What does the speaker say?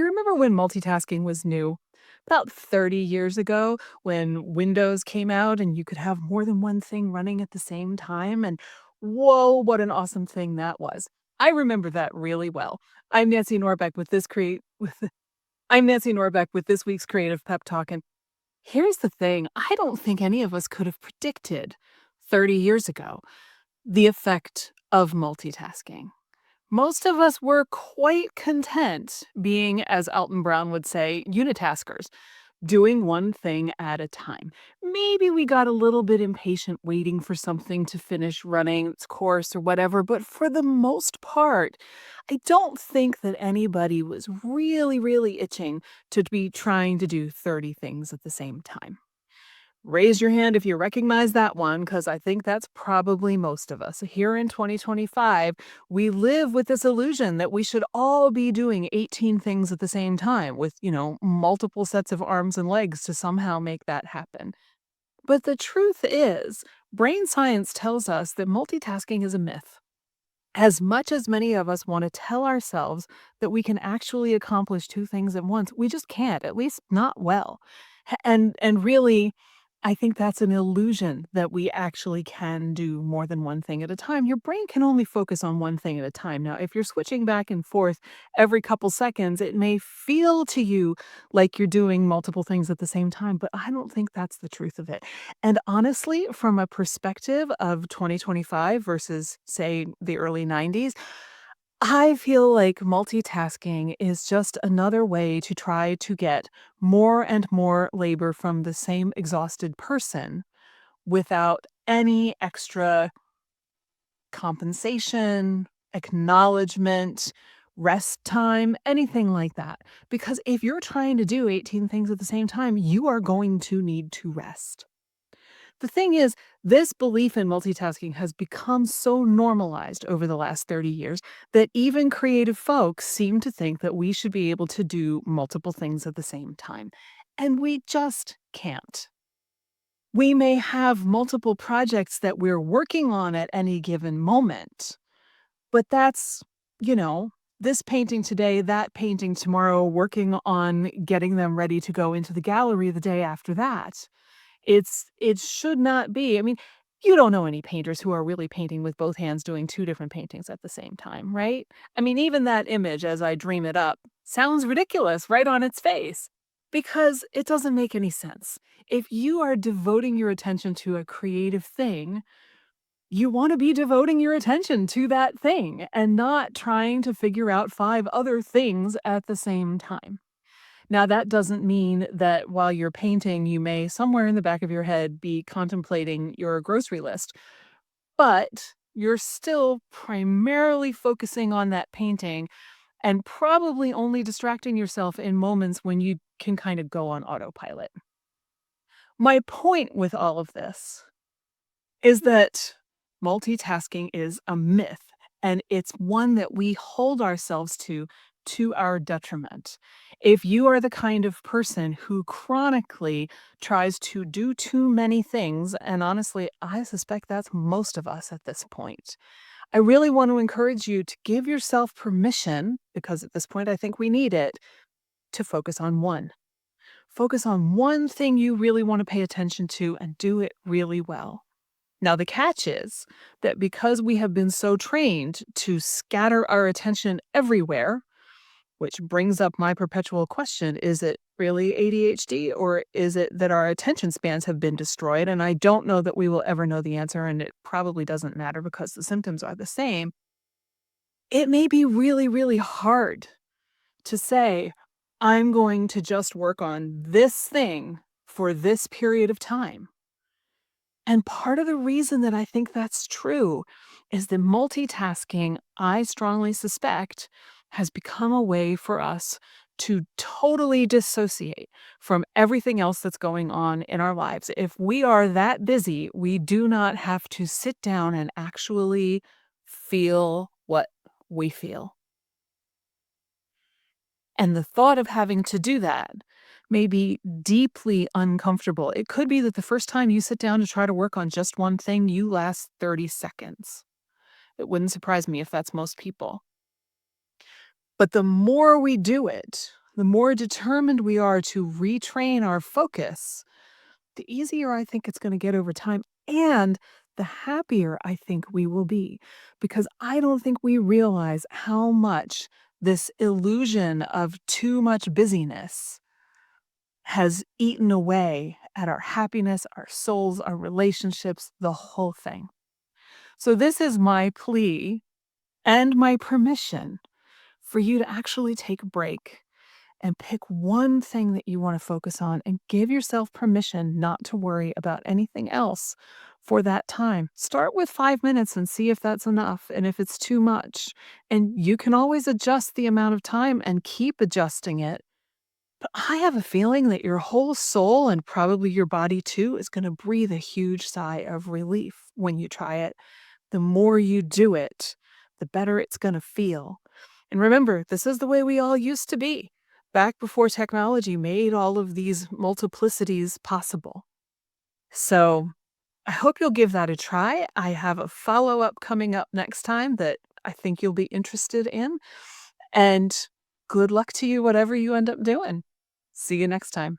You remember when multitasking was new? About 30 years ago, when Windows came out and you could have more than one thing running at the same time. And whoa, what an awesome thing that was. I remember that really well. I'm Nancy Norbeck with this create with I'm Nancy Norbeck with this week's Creative Pep Talk. And here's the thing, I don't think any of us could have predicted 30 years ago the effect of multitasking. Most of us were quite content being, as Alton Brown would say, unitaskers, doing one thing at a time. Maybe we got a little bit impatient waiting for something to finish running its course or whatever, but for the most part, I don't think that anybody was really itching to be trying to do 30 things at the same time. Raise your hand if you recognize that one, because I think that's probably most of us. Here in 2025, we live with this illusion that we should all be doing 18 things at the same time with, multiple sets of arms and legs to somehow make that happen. But the truth is, brain science tells us that multitasking is a myth. As much as many of us want to tell ourselves that we can actually accomplish two things at once, we just can't, at least not well. And really, I think that's an illusion that we actually can do more than one thing at a time. Your brain can only focus on one thing at a time. Now, if you're switching back and forth every couple seconds, it may feel to you like you're doing multiple things at the same time, but I don't think that's the truth of it. And honestly, from a perspective of 2025 versus, say, the early 90s, I feel like multitasking is just another way to try to get more and more labor from the same exhausted person without any extra compensation, acknowledgement, rest time, anything like that. Because if you're trying to do 18 things at the same time, you are going to need to rest. The thing is, this belief in multitasking has become so normalized over the last 30 years that even creative folks seem to think that we should be able to do multiple things at the same time. And we just can't. We may have multiple projects that we're working on at any given moment, but that's, you know, this painting today, that painting tomorrow, working on getting them ready to go into the gallery the day after that. It should not be. I mean, you don't know any painters who are really painting with both hands doing 2 different paintings at the same time, right? I mean, even that image as I dream it up sounds ridiculous right on its face because it doesn't make any sense. If you are devoting your attention to a creative thing, you wanna be devoting your attention to that thing and not trying to figure out 5 other things at the same time. Now, that doesn't mean that while you're painting, you may somewhere in the back of your head be contemplating your grocery list, but you're still primarily focusing on that painting and probably only distracting yourself in moments when you can kind of go on autopilot. My point with all of this is that multitasking is a myth, and it's one that we hold ourselves to our detriment. If you are the kind of person who chronically tries to do too many things, and honestly, I suspect that's most of us at this point, I really want to encourage you to give yourself permission, because at this point I think we need it, to focus on one. Focus on one thing you really want to pay attention to and do it really well. Now, the catch is that because we have been so trained to scatter our attention everywhere, which brings up my perpetual question, is it really ADHD or is it that our attention spans have been destroyed? And I don't know that we will ever know the answer, and it probably doesn't matter because the symptoms are the same. It may be really hard to say, I'm going to just work on this thing for this period of time. And part of the reason that I think that's true is that multitasking, I strongly suspect, has become a way for us to totally dissociate from everything else that's going on in our lives. If we are that busy, we do not have to sit down and actually feel what we feel. And the thought of having to do that may be deeply uncomfortable. It could be that the first time you sit down to try to work on just one thing, you last 30 seconds. It wouldn't surprise me if that's most people. But the more we do it, The more determined we are to retrain our focus, the easier I think it's going to get over time. And the happier I think we will be, because I don't think we realize how much this illusion of too much busyness has eaten away at our happiness, our souls, our relationships, the whole thing. So, this is my plea and my permission for you to actually take a break and pick one thing that you want to focus on and give yourself permission not to worry about anything else for that time. Start with 5 minutes and see if that's enough and if it's too much. And you can always adjust the amount of time and keep adjusting it. But I have a feeling that your whole soul and probably your body too is going to breathe a huge sigh of relief when you try it. The more you do it, the better it's going to feel. And remember, this is the way we all used to be back before technology made all of these multiplicities possible. So I hope you'll give that a try. I have a follow up coming up next time that I think you'll be interested in. And good luck to you, whatever you end up doing. See you next time.